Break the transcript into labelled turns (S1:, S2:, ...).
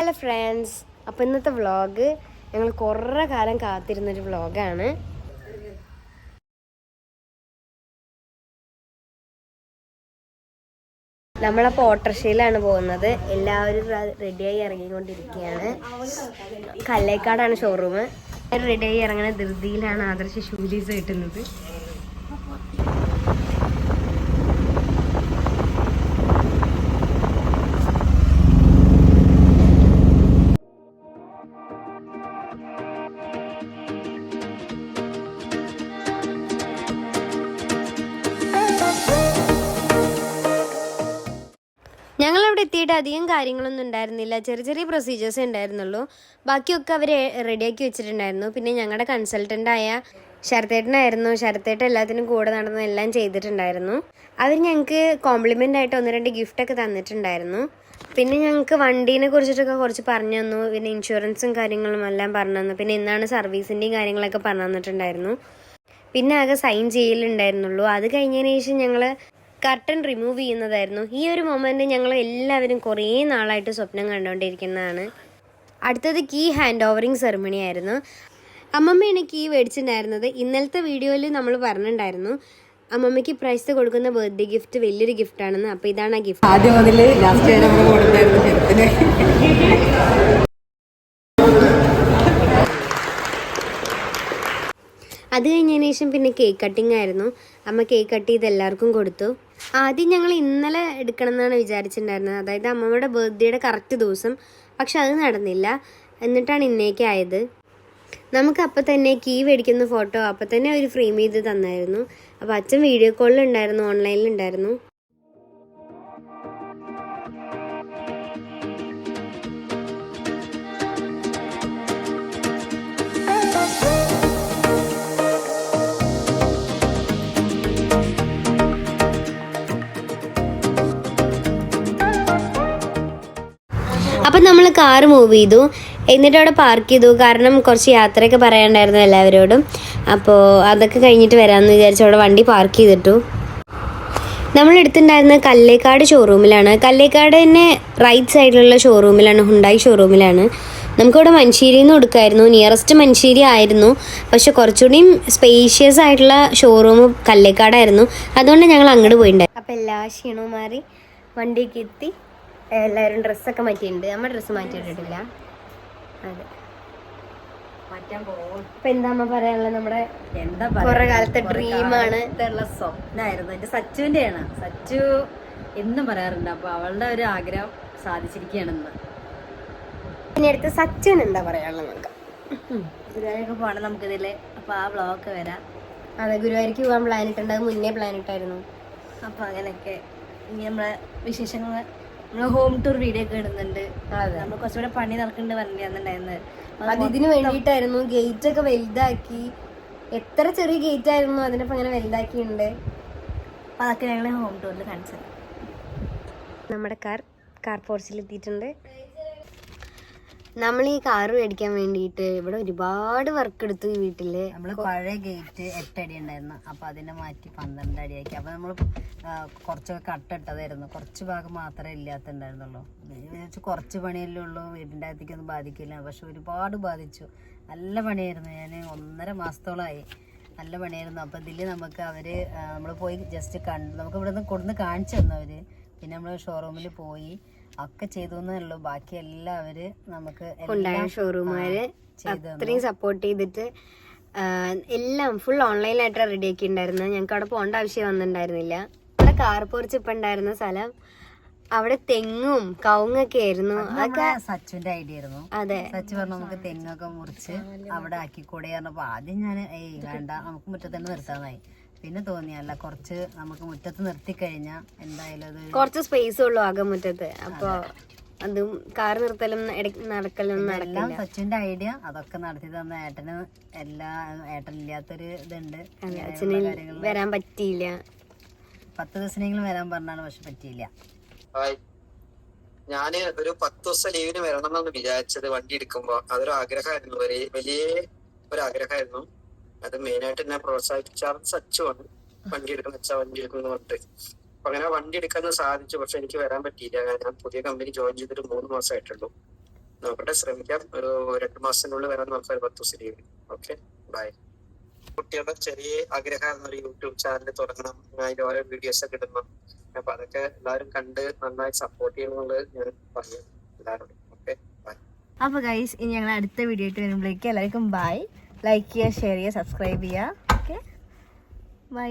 S1: Hello friends, അപ്പോൾ ഇന്നത്തെ vlog ഞങ്ങൾ കുറേ കാലം കാത്തിരുന്നൊരു വ്ളോഗാണ്. നമ്മളപ്പോൾ ഓട്ടോറിക്ഷയിലാണ് പോകുന്നത്. എല്ലാവരും റെഡിയായി ഇറങ്ങിക്കൊണ്ടിരിക്കുകയാണ്. കല്ലേക്കാടാണ് ഷോറൂം. റെഡിയായി ഇറങ്ങുന്ന ധൃതിയിലാണ് ആദർശ ഷൂലീസ് കിട്ടുന്നത്. ഞങ്ങളവിടെ എത്തിയിട്ട് അധികം കാര്യങ്ങളൊന്നും ഉണ്ടായിരുന്നില്ല. ചെറിയ ചെറിയ പ്രൊസീജിയേഴ്സേ ഉണ്ടായിരുന്നുള്ളൂ. ബാക്കിയൊക്കെ അവർ റെഡിയാക്കി വെച്ചിട്ടുണ്ടായിരുന്നു. പിന്നെ ഞങ്ങളുടെ കൺസൾട്ടൻ്റായ ശരത്തേട്ടനായിരുന്നു. ശരത്തേട്ടൻ എല്ലാത്തിനും കൂടെ നടന്ന് എല്ലാം ചെയ്തിട്ടുണ്ടായിരുന്നു. അവർ ഞങ്ങൾക്ക് കോംപ്ലിമെൻ്റ് ആയിട്ട് 1-2 ഗിഫ്റ്റൊക്കെ തന്നിട്ടുണ്ടായിരുന്നു. പിന്നെ ഞങ്ങൾക്ക് വണ്ടീനെ കുറിച്ചിട്ടൊക്കെ കുറച്ച് പറഞ്ഞു തന്നു. പിന്നെ ഇൻഷുറൻസും കാര്യങ്ങളും എല്ലാം പറഞ്ഞു തന്നു. പിന്നെ ഇന്നാണ് സർവീസിൻ്റെയും കാര്യങ്ങളൊക്കെ പറഞ്ഞു തന്നിട്ടുണ്ടായിരുന്നു. പിന്നെ ആകെ സൈൻ ചെയ്യലുണ്ടായിരുന്നുള്ളൂ. അത് കഴിഞ്ഞതിന് ശേഷം ഞങ്ങൾ കർട്ടൻ റിമൂവ് ചെയ്യുന്നതായിരുന്നു. ഈ ഒരു മൊമെൻറ്റ് ഞങ്ങൾ എല്ലാവരും കുറേ നാളായിട്ട് സ്വപ്നം കണ്ടുകൊണ്ടിരിക്കുന്നതാണ്. അടുത്തത് കീ ഹാൻഡ് ഓവറിങ് സെറിമണി ആയിരുന്നു. അമ്മമ്മയാണ് കീ മേടിച്ചിട്ടുണ്ടായിരുന്നത്. ഇന്നലത്തെ വീഡിയോയിൽ നമ്മൾ പറഞ്ഞിട്ടുണ്ടായിരുന്നു അമ്മമ്മയ്ക്ക് പ്രൈസ് കൊടുക്കുന്ന ബർത്ത്ഡേ ഗിഫ്റ്റ് വലിയൊരു ഗിഫ്റ്റാണെന്ന്. അപ്പോൾ ഇതാണ് ആ ഗിഫ്റ്റ്.
S2: ആദ്യം മുതൽ ലാസ്റ്റ് വരെ നമ്മൾ കൊടുത്തായിരുന്നു ചെറുത്തിന്.
S1: അത് കഴിഞ്ഞതിന് ശേഷം പിന്നെ കേക്ക് കട്ടിങ് ആയിരുന്നു. അമ്മ കേക്ക് കട്ട് ചെയ്ത് എല്ലാവർക്കും കൊടുത്തു. ആദ്യം ഞങ്ങൾ ഇന്നലെ എടുക്കണം എന്നാണ് വിചാരിച്ചിട്ടുണ്ടായിരുന്നത്, അതായത് അമ്മമ്മയുടെ ബർത്ത്ഡേയുടെ കറക്റ്റ് ദിവസം. പക്ഷെ അത് നടന്നില്ല. എന്നിട്ടാണ് ഇന്നേക്ക് ആയത്. നമുക്ക് അപ്പം തന്നെ കീ മേടിക്കുന്ന ഫോട്ടോ അപ്പം തന്നെ ഒരു ഫ്രെയിം ചെയ്ത് തന്നായിരുന്നു. അപ്പോൾ അച്ഛൻ വീഡിയോ കോളിലുണ്ടായിരുന്നു, ഓൺലൈനിലുണ്ടായിരുന്നു. അപ്പം നമ്മൾ കാറ് മൂവ് ചെയ്തു. എന്നിട്ട് അവിടെ പാർക്ക് ചെയ്തു. കാരണം കുറച്ച് യാത്രയൊക്കെ പറയാനുണ്ടായിരുന്നു എല്ലാവരോടും. അപ്പോൾ അതൊക്കെ കഴിഞ്ഞിട്ട് വരാമെന്ന് വിചാരിച്ചു അവിടെ വണ്ടി പാർക്ക് ചെയ്തിട്ടു. നമ്മളെടുത്തിട്ടുണ്ടായിരുന്ന കല്ലേക്കാട് ഷോറൂമിലാണ്. കല്ലേക്കാട് തന്നെ റൈറ്റ് സൈഡിലുള്ള ഷോറൂമിലാണ്, ഹുണ്ടായി ഷോറൂമിലാണ്. നമുക്കിവിടെ മഞ്ചേരിയിൽ നിന്ന് കൊടുക്കായിരുന്നു. നിയറസ്റ്റ് മഞ്ചേരി ആയിരുന്നു. പക്ഷെ കുറച്ചുകൂടിയും സ്പേഷ്യസ് ആയിട്ടുള്ള ഷോറൂം കല്ലേക്കാടായിരുന്നു. അതുകൊണ്ട് ഞങ്ങൾ അങ്ങോട്ട് പോയിട്ടുണ്ടായിരുന്നു. അപ്പോൾ എല്ലാ ക്ഷീണവും മാറി വണ്ടിയൊക്കെ എത്തി. എല്ലാവരും ഡ്രസ്സൊക്കെ മാറ്റിയിട്ടുണ്ട്. നമ്മൾ ഡ്രസ്സ് മാറ്റിയിട്ടിട്ടില്ല. അതെ,
S2: മാറ്റാൻ പോകും.
S1: ഇപ്പം എന്താ അമ്മ പറയാനുള്ളത്? നമ്മുടെ
S2: എന്താ
S1: കുറെ കാലത്തെ ഡ്രീമാണ്,
S2: സ്വപ്നമായിരുന്നു. എൻ്റെ സച്ചുവിൻ്റെയാണ്. സച്ചു എന്നും പറയാറുണ്ട്. അപ്പോൾ അവളുടെ ഒരു ആഗ്രഹം സാധിച്ചിരിക്കുകയാണെന്ന്.
S1: ഇനി അടുത്ത് സച്ചുവിന് എന്താ പറയാനുള്ളത് നോക്കാം.
S2: ഗുരുവായൂരൊക്കെ പോകണം നമുക്കിതിൽ. അപ്പോൾ ആ വ്ളോഗൊക്കെ വരാം.
S1: അതെ, ഗുരുവായൂർക്ക് പോകാൻ പ്ലാൻ ഇട്ടുണ്ട്. അത് മുന്നേ പ്ലാൻ ഇട്ടായിരുന്നു.
S2: അപ്പോൾ അങ്ങനെയൊക്കെ ഇനി നമ്മളെ വിശേഷങ്ങൾ നമ്മൾ ഹോം ടൂർ വീഡിയോ ഒക്കെ ഇടുന്നുണ്ട്. നമ്മൾ കുറച്ചുകൂടെ പണി നടക്കുന്നുണ്ട് പറഞ്ഞിട്ടുണ്ടായിരുന്നത്.
S1: അത് ഇതിന് വേണ്ടിയിട്ടായിരുന്നു. ഗേറ്റ് ഒക്കെ വലുതാക്കി. എത്ര ചെറിയ ഗേറ്റ് ആയിരുന്നു, അതിനിപ്പോൾ അങ്ങനെ വലുതാക്കിയിട്ടുണ്ട്.
S2: അപ്പോൾ അതൊക്കെ ഞങ്ങൾ ഹോം ടൂറിൽ കാണിച്ചത്.
S1: നമ്മുടെ കാർ പോർച്ചിലെത്തിയിട്ടുണ്ട്. നമ്മൾ ഈ കാറ് മേടിക്കാൻ വേണ്ടിയിട്ട് ഇവിടെ ഒരുപാട് വർക്ക് എടുത്തു. ഈ വീട്ടിൽ
S2: നമ്മൾ പഴയ ഗേറ്റ് 8 അടി ഉണ്ടായിരുന്നു. അപ്പോൾ അതിനെ മാറ്റി 12 അടിയാക്കി. അപ്പോൾ നമ്മൾ കുറച്ചൊക്കെ കട്ടിട്ടതായിരുന്നു. കുറച്ച് ഭാഗം മാത്രമേ ഇല്ലാത്തുണ്ടായിരുന്നുള്ളൂ. കുറച്ച് പണിയല്ലേ ഉള്ളൂ, വീടിൻ്റെ അകത്തേക്കൊന്നും ബാധിക്കില്ല. പക്ഷെ ഒരുപാട് ബാധിച്ചു. നല്ല പണിയായിരുന്നു. ഞാൻ 1.5 മാസത്തോളമായി. നല്ല പണിയായിരുന്നു. അപ്പോൾ ഇതിൽ നമുക്ക് നമ്മൾ പോയി ജസ്റ്റ് നമുക്ക് ഇവിടെ നിന്ന് കൊടുന്ന് കാണിച്ചു തന്നു അവർ. പിന്നെ നമ്മൾ ഷോറൂമിൽ പോയി ഒക്കെ ചെയ്തു എന്നേ. ബാക്കി എല്ലാം അവര് നമുക്ക്
S1: ഷോറൂമുകാര് അത്രയും സപ്പോർട്ട് ചെയ്തിട്ട് എല്ലാം ഫുൾ ഓൺലൈനായിട്ട് റെഡി ആക്കി ഉണ്ടായിരുന്നു. ഞങ്ങൾക്ക് അവിടെ പോകേണ്ട ആവശ്യം വന്നിട്ടുണ്ടായിരുന്നില്ല. നമ്മുടെ കാർ പോർച്ച് ഇപ്പം ഉണ്ടായിരുന്ന സ്ഥലം അവിടെ തെങ്ങും കവുങ്ങൊക്കെ ആയിരുന്നു. അതൊക്കെ
S2: സച്ചുവിന്റെ ഐഡിയ ആയിരുന്നു.
S1: അതെ,
S2: സച്ചു പറഞ്ഞു നമുക്ക് തെങ്ങൊക്കെ മുറിച്ച് അവിടെ ആക്കിക്കൂടെ പറഞ്ഞപ്പോ ആദ്യം ഞാൻ വേണ്ട, നമുക്ക് മുറ്റത്ത് തന്നെ നിർത്താനായി. പിന്നെ തോന്നിയല്ല, കുറച്ച് നമുക്ക് മുറ്റത്ത് നിർത്തി കഴിഞ്ഞാൽ എന്തായാലും അത്
S1: കുറച്ച് സ്പേസ് ഉള്ളു ആകെ മുറ്റത്ത്. അപ്പോൾ അതും കാർ നിർത്തലും നടക്കലും നടക്കില്ല.
S2: സച്ചിന്റെ ഐഡിയ അതൊക്കെ നടത്തി തന്ന ഏട്ടന് ഏട്ടനില്ലാത്തൊരു ഇതുണ്ട്.
S1: അച്ഛന് വരാൻ പറ്റിയില്ല.
S2: 10 ദിവസമെങ്കിലും വരാൻ പറഞ്ഞാണ്, പക്ഷെ പറ്റിയില്ല.
S3: ഞാന് ഒരു 10 ദിവസം ലീവിന് വരണം എന്നാണ് വിചാരിച്ചത്. വണ്ടി എടുക്കുമ്പോ അതൊരു ആഗ്രഹമായിരുന്നു, വലിയ ഒരു ആഗ്രഹമായിരുന്നു. അത് മെയിനായിട്ട് എന്നെ പ്രോത്സാഹിപ്പിച്ചാൽ സച്ചുവാണ്. വണ്ടി എടുക്കുന്ന പറഞ്ഞിട്ട്. അപ്പൊ അങ്ങനെ വണ്ടി എടുക്കാൻ സാധിച്ചു. പക്ഷെ എനിക്ക് വരാൻ പറ്റിയില്ല. ഞാൻ പുതിയ കമ്പനി ജോയിൻ ചെയ്തിട്ട് 3 മാസമായിട്ടുള്ളൂ. നോക്കട്ടെ, ശ്രമിക്കാം. ഒരു 2 മാസത്തിനുള്ളിൽ വരാൻ നോക്കാം, 10 ദിവസം ലീവ്. Okay, by. കുട്ടികളുടെ ചെറിയ ആഗ്രഹമായിരുന്നു ഒരു യൂട്യൂബ് ചാനൽ തുടങ്ങണം, അതിന്റെ ഓരോ വീഡിയോസ് ഒക്കെ ഇടണം. അപ്പൊ അതൊക്കെ എല്ലാവരും കണ്ട് നന്നായി സപ്പോർട്ട് ചെയ്യണമെന്നുള്ളത് ഞാൻ പറയാം എല്ലാവരോടും. Okay, by.
S2: അപ്പോൾ ഗൈസ്, ഇനി ഞങ്ങൾ അടുത്ത വീഡിയോ ആയിട്ട് വരുമ്പോഴേക്കും എല്ലാവർക്കും ബൈ. ലൈക്ക് ചെയ്യുക, ഷെയർ ചെയ്യുക, സബ്സ്ക്രൈബ് ചെയ്യുക. Okay, by.